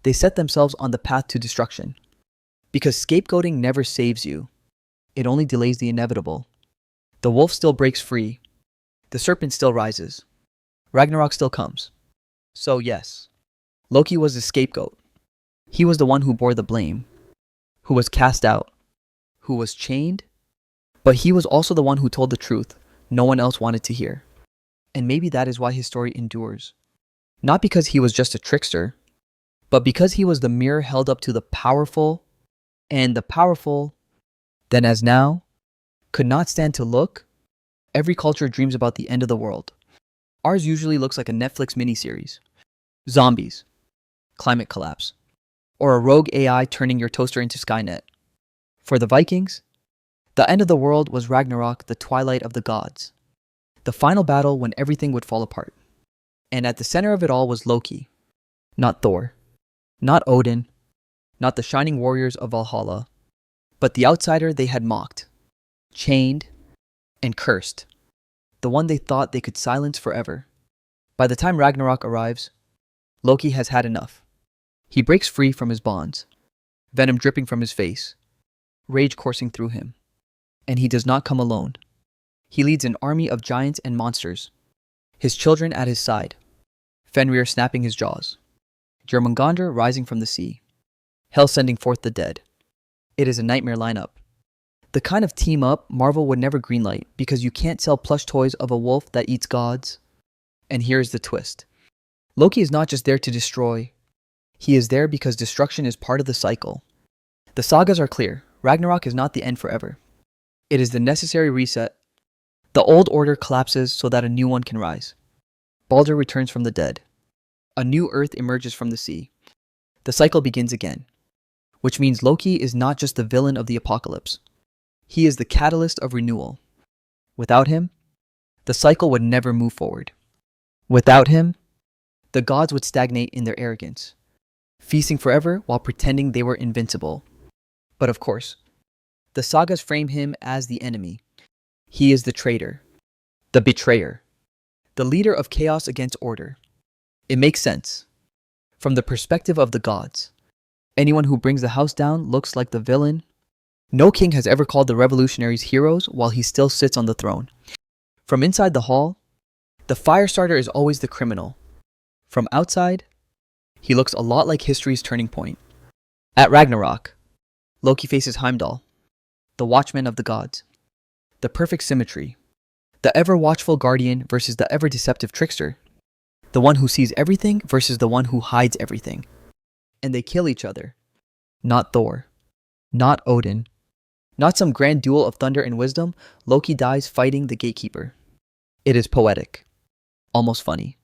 they set themselves on the path to destruction. Because scapegoating never saves you. It only delays the inevitable. The wolf still breaks free. The serpent still rises. Ragnarok still comes. So yes, Loki was the scapegoat. He was the one who bore the blame, who was cast out, who was chained, but he was also the one who told the truth no one else wanted to hear. And maybe that is why his story endures. Not because he was just a trickster, but because he was the mirror held up to the powerful, and the powerful, then as now, could not stand to look. Every culture dreams about the end of the world. Ours usually looks like a Netflix miniseries. Zombies, climate collapse, or a rogue AI turning your toaster into Skynet. For the Vikings, the end of the world was Ragnarok, the twilight of the gods. The final battle when everything would fall apart. And at the center of it all was Loki. Not Thor. Not Odin. Not the shining warriors of Valhalla. But the outsider they had mocked, chained, and cursed. The one they thought they could silence forever. By the time Ragnarok arrives, Loki has had enough. He breaks free from his bonds. venom dripping from his face, rage coursing through him. And he does not come alone. He leads an army of giants and monsters, his children at his side, Fenrir snapping his jaws, Jormungandr rising from the sea, Hel sending forth the dead. It is a nightmare lineup. The kind of team-up Marvel would never greenlight because you can't sell plush toys of a wolf that eats gods. And here's the twist. Loki is not just there to destroy. He is there because destruction is part of the cycle. The sagas are clear. Ragnarok is not the end forever. It is the necessary reset. The old order collapses so that a new one can rise. Baldur returns from the dead. A new earth emerges from the sea. The cycle begins again. Which means Loki is not just the villain of the apocalypse. He is the catalyst of renewal. Without him, the cycle would never move forward. Without him, the gods would stagnate in their arrogance, feasting forever while pretending they were invincible. But of course, the sagas frame him as the enemy. He is the traitor, the betrayer, the leader of chaos against order. It makes sense. From the perspective of the gods, anyone who brings the house down looks like the villain. No king has ever called the revolutionaries heroes while he still sits on the throne. From inside the hall, the firestarter is always the criminal. From outside, he looks a lot like history's turning point. At Ragnarok, Loki faces Heimdall, the watchman of the gods. The perfect symmetry. The ever-watchful guardian versus the ever-deceptive trickster. The one who sees everything versus the one who hides everything. And they kill each other. Not Thor. Not Odin. Not some grand duel of thunder and wisdom. Loki dies fighting the gatekeeper. It is poetic. Almost funny.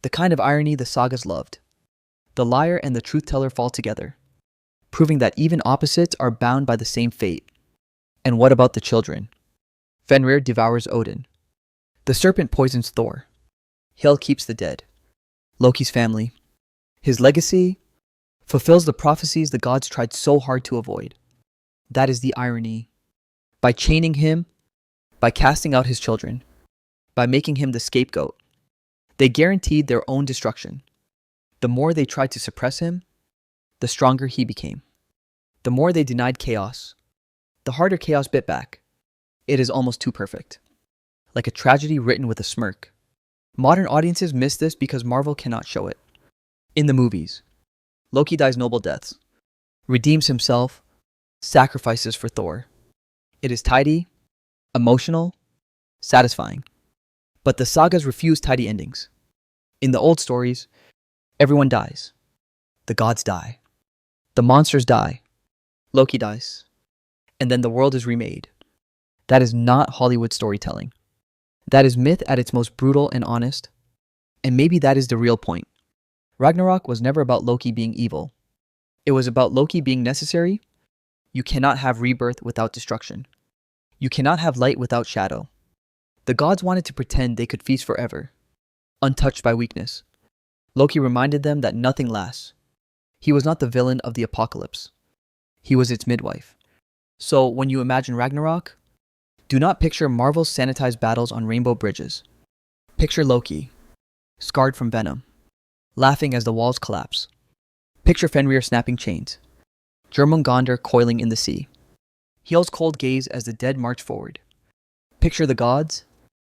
The kind of irony the sagas loved. The liar and the truth-teller fall together, proving that even opposites are bound by the same fate. And what about the children? Fenrir devours Odin. The serpent poisons Thor. Hel keeps the dead. Loki's family. His legacy fulfills the prophecies the gods tried so hard to avoid. That is the irony. By chaining him, by casting out his children, by making him the scapegoat, they guaranteed their own destruction. The more they tried to suppress him, the stronger he became. The more they denied chaos, the harder chaos bit back. It is almost too perfect. Like a tragedy written with a smirk. Modern audiences miss this because Marvel cannot show it. In the movies, Loki dies noble deaths, redeems himself, sacrifices for Thor. It is tidy, emotional, satisfying. But the sagas refuse tidy endings. In the old stories, everyone dies. The gods die. The monsters die. Loki dies. And then the world is remade. That is not Hollywood storytelling. That is myth at its most brutal and honest. And maybe that is the real point. Ragnarok was never about Loki being evil. It was about Loki being necessary. You cannot have rebirth without destruction. You cannot have light without shadow. The gods wanted to pretend they could feast forever, untouched by weakness. Loki reminded them that nothing lasts. He was not the villain of the apocalypse. He was its midwife. So when you imagine Ragnarok, do not picture Marvel's sanitized battles on rainbow bridges. Picture Loki, scarred from venom, laughing as the walls collapse. Picture Fenrir snapping chains, Jormungandr coiling in the sea, Hel's cold gaze as the dead march forward. Picture the gods,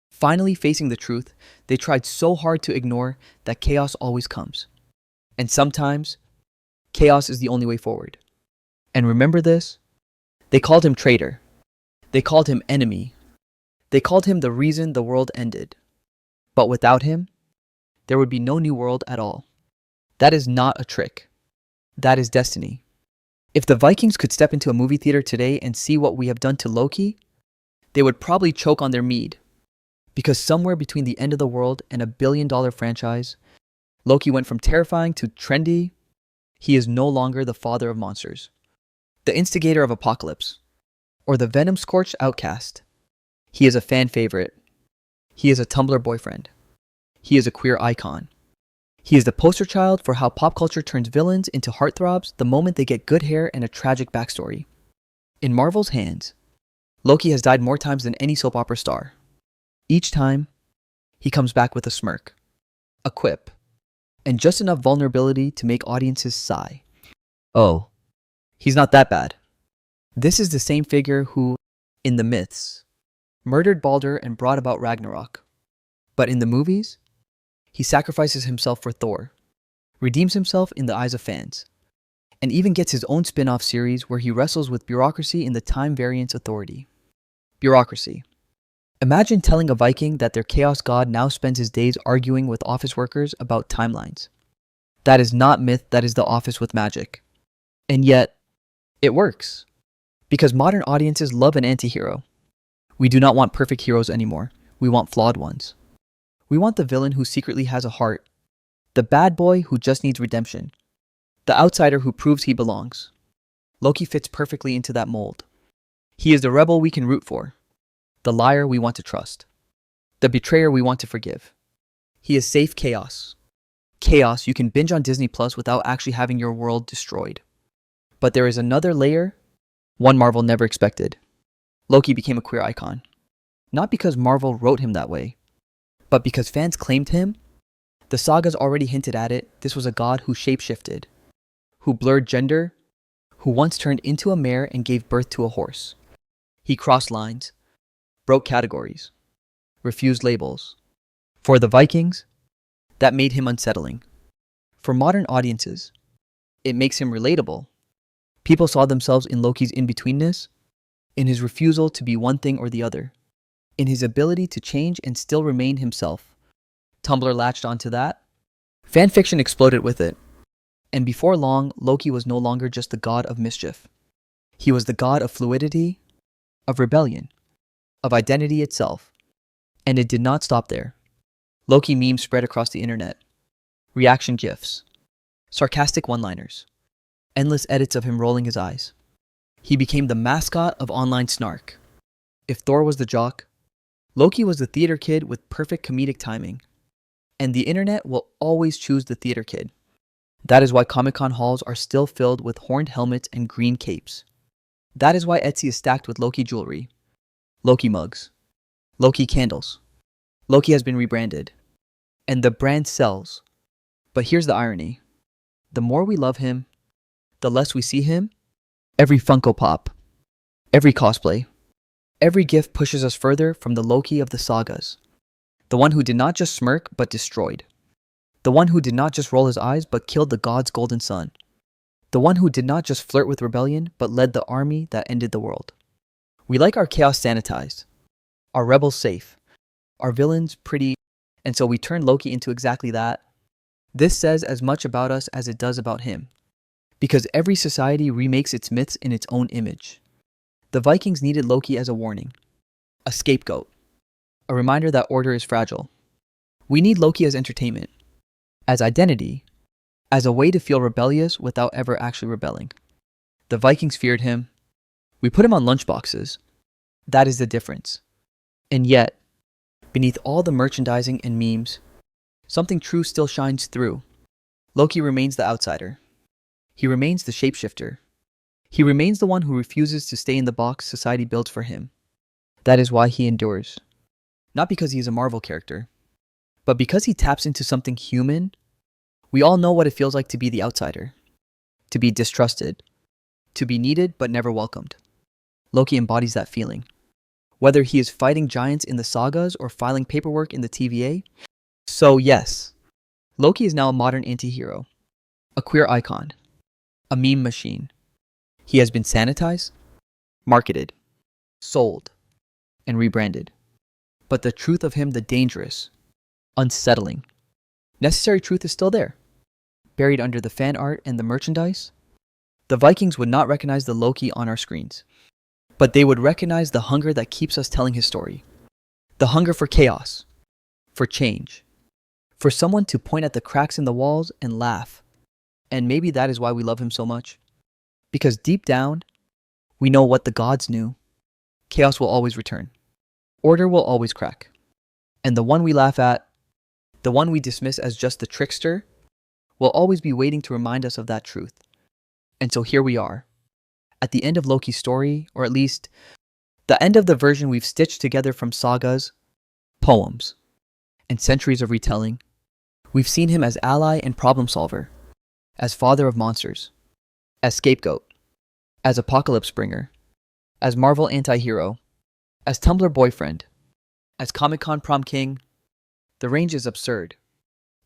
finally facing the truth they tried so hard to ignore, that chaos always comes. And sometimes, chaos is the only way forward. And remember this? They called him traitor. They called him enemy. They called him the reason the world ended. But without him, there would be no new world at all. That is not a trick. That is destiny. If the Vikings could step into a movie theater today and see what we have done to Loki, they would probably choke on their mead. Because somewhere between the end of the world and a billion-dollar franchise, Loki went from terrifying to trendy. He is no longer the father of monsters, the instigator of apocalypse, or the venom-scorched outcast. He is a fan favorite. He is a Tumblr boyfriend. He is a queer icon. He is the poster child for how pop culture turns villains into heartthrobs the moment they get good hair and a tragic backstory. In Marvel's hands, Loki has died more times than any soap opera star. Each time, he comes back with a smirk, a quip, and just enough vulnerability to make audiences sigh. Oh, He's not that bad. This is the same figure who, in the myths, murdered Balder and brought about Ragnarok. But in the movies, he sacrifices himself for Thor, redeems himself in the eyes of fans, and even gets his own spin-off series where he wrestles with bureaucracy in the Time Variance Authority. Bureaucracy. Imagine telling a Viking that their chaos god now spends his days arguing with office workers about timelines. That is not myth, that is the office with magic. And yet, it works. Because modern audiences love an anti-hero. We do not want perfect heroes anymore. We want flawed ones. We want the villain who secretly has a heart. The bad boy who just needs redemption. The outsider who proves he belongs. Loki fits perfectly into that mold. He is the rebel we can root for. The liar we want to trust. The betrayer we want to forgive. He is safe chaos. Chaos you can binge on Disney Plus without actually having your world destroyed. But there is another layer, one Marvel never expected. Loki became a queer icon. Not because Marvel wrote him that way, but because fans claimed him. The sagas already hinted at it. This was a god who shapeshifted, who blurred gender, who once turned into a mare and gave birth to a horse. He crossed lines, broke categories, refused labels. For the Vikings, that made him unsettling. For modern audiences, it makes him relatable. People saw themselves in Loki's in-betweenness, in his refusal to be one thing or the other, in his ability to change and still remain himself. Tumblr latched onto that. Fanfiction exploded with it. And before long, Loki was no longer just the god of mischief. He was the god of fluidity, of rebellion, of identity itself. And it did not stop there. Loki memes spread across the internet. Reaction gifs. Sarcastic one-liners. Endless edits of him rolling his eyes. He became the mascot of online snark. If Thor was the jock, Loki was the theater kid with perfect comedic timing. And the internet will always choose the theater kid. That is why Comic-Con halls are still filled with horned helmets and green capes. That is why Etsy is stacked with Loki jewelry, Loki mugs, Loki candles. Loki has been rebranded. And the brand sells. But here's the irony. The more we love him, the less we see him. Every Funko Pop, every cosplay, every gift pushes us further from the Loki of the sagas. The one who did not just smirk, but destroyed. The one who did not just roll his eyes, but killed the god's golden sun. The one who did not just flirt with rebellion, but led the army that ended the world. We like our chaos sanitized, our rebels safe, our villains pretty, and so we turn Loki into exactly that. This says as much about us as it does about him. Because every society remakes its myths in its own image. The Vikings needed Loki as a warning, a scapegoat, a reminder that order is fragile. We need Loki as entertainment, as identity, as a way to feel rebellious without ever actually rebelling. The Vikings feared him. We put him on lunchboxes. That is the difference. And yet, beneath all the merchandising and memes, something true still shines through. Loki remains the outsider. He remains the shapeshifter. He remains the one who refuses to stay in the box society builds for him. That is why he endures. Not because he is a Marvel character, but because he taps into something human. We all know what it feels like to be the outsider, to be distrusted, to be needed but never welcomed. Loki embodies that feeling. Whether he is fighting giants in the sagas or filing paperwork in the TVA. So yes, Loki is now a modern anti-hero, a queer icon, a meme machine. He has been sanitized, marketed, sold, and rebranded. But the truth of him, the dangerous, unsettling, necessary truth is still there, buried under the fan art and the merchandise. The Vikings would not recognize the Loki on our screens, but they would recognize the hunger that keeps us telling his story. The hunger for chaos, for change, for someone to point at the cracks in the walls and laugh. And maybe that is why we love him so much. Because deep down, we know what the gods knew. Chaos will always return. Order will always crack. And the one we laugh at, the one we dismiss as just the trickster, will always be waiting to remind us of that truth. And so here we are, at the end of Loki's story, or at least the end of the version we've stitched together from sagas, poems, and centuries of retelling. We've seen him as ally and problem solver, as father of monsters, as scapegoat, as apocalypse bringer, as Marvel anti-hero, as Tumblr boyfriend, as Comic-Con prom king. The range is absurd.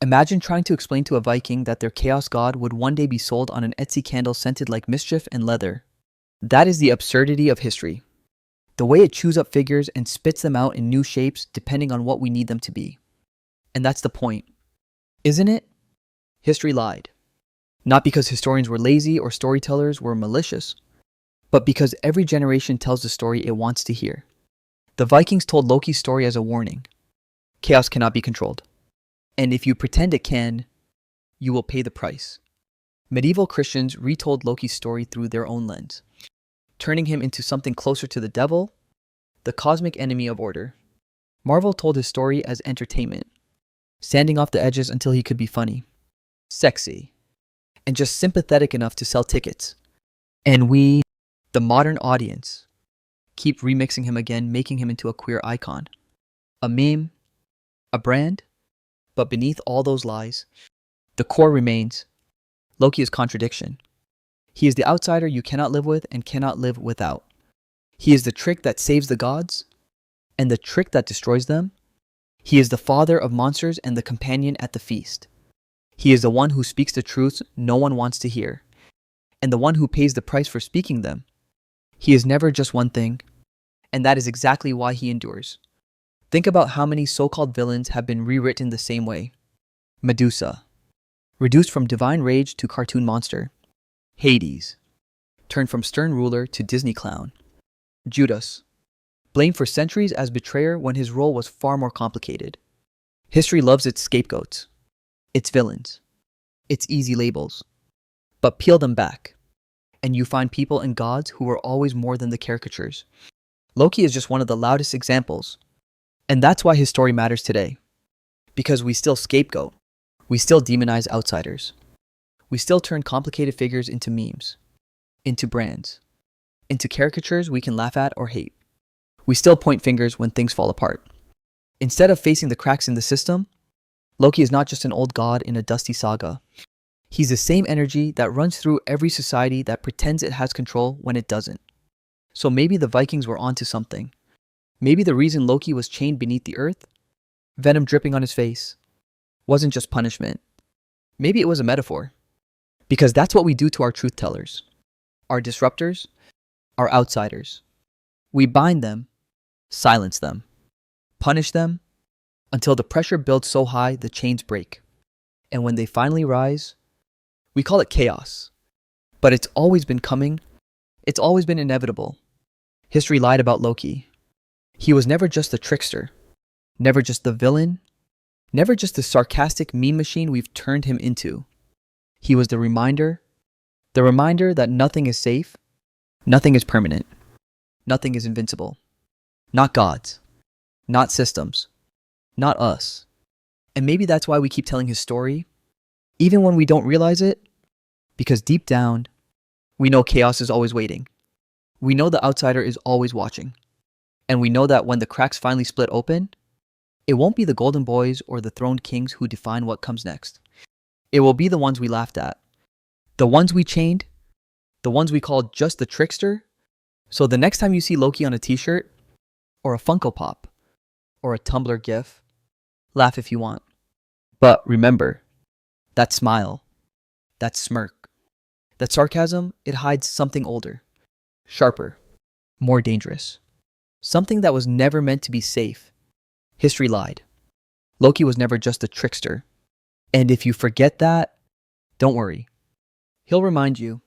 Imagine trying to explain to a Viking that their chaos god would one day be sold on an Etsy candle scented like mischief and leather. That is the absurdity of history. The way it chews up figures and spits them out in new shapes depending on what we need them to be. And that's the point, isn't it? History lied. Not because historians were lazy or storytellers were malicious, but because every generation tells the story it wants to hear. The Vikings told Loki's story as a warning. Chaos cannot be controlled. And if you pretend it can, you will pay the price. Medieval Christians retold Loki's story through their own lens, turning him into something closer to the devil, the cosmic enemy of order. Marvel told his story as entertainment, sanding off the edges until he could be funny, sexy, and just sympathetic enough to sell tickets. And we, the modern audience, keep remixing him again, making him into a queer icon, a meme, a brand. But beneath all those lies, the core remains. Loki is contradiction. He is the outsider you cannot live with and cannot live without. He is the trick that saves the gods and the trick that destroys them. He is the father of monsters and the companion at the feast. He is the one who speaks the truths no one wants to hear, and the one who pays the price for speaking them. He is never just one thing, and that is exactly why he endures. Think about how many so-called villains have been rewritten the same way. Medusa, reduced from divine rage to cartoon monster. Hades, turned from stern ruler to Disney clown. Judas, blamed for centuries as betrayer when his role was far more complicated. History loves its scapegoats, its villains, its easy labels. But peel them back, and you find people and gods who were always more than the caricatures. Loki is just one of the loudest examples. And that's why his story matters today. Because we still scapegoat. We still demonize outsiders. We still turn complicated figures into memes, into brands, into caricatures we can laugh at or hate. We still point fingers when things fall apart. Instead of facing the cracks in the system, Loki is not just an old god in a dusty saga. He's the same energy that runs through every society that pretends it has control when it doesn't. So maybe the Vikings were onto something. Maybe the reason Loki was chained beneath the earth, venom dripping on his face, wasn't just punishment. Maybe it was a metaphor. Because that's what we do to our truth tellers, our disruptors, our outsiders. We bind them, silence them, punish them, until the pressure builds so high the chains break. And when they finally rise, we call it chaos. But it's always been coming. It's always been inevitable. History lied about Loki. He was never just the trickster, never just the villain, never just the sarcastic mean machine we've turned him into. He was the reminder that nothing is safe, nothing is permanent, nothing is invincible. Not gods, not systems, not us. And maybe that's why we keep telling his story, even when we don't realize it, because deep down, we know chaos is always waiting. We know the outsider is always watching. And we know that when the cracks finally split open, it won't be the golden boys or the throned kings who define what comes next. It will be the ones we laughed at, the ones we chained, the ones we called just the trickster. So the next time you see Loki on a t-shirt, or a Funko Pop, or a Tumblr GIF, laugh if you want. But remember, that smile, that smirk, that sarcasm, it hides something older, sharper, more dangerous. Something that was never meant to be safe. History lied. Loki was never just a trickster. And if you forget that, don't worry. He'll remind you.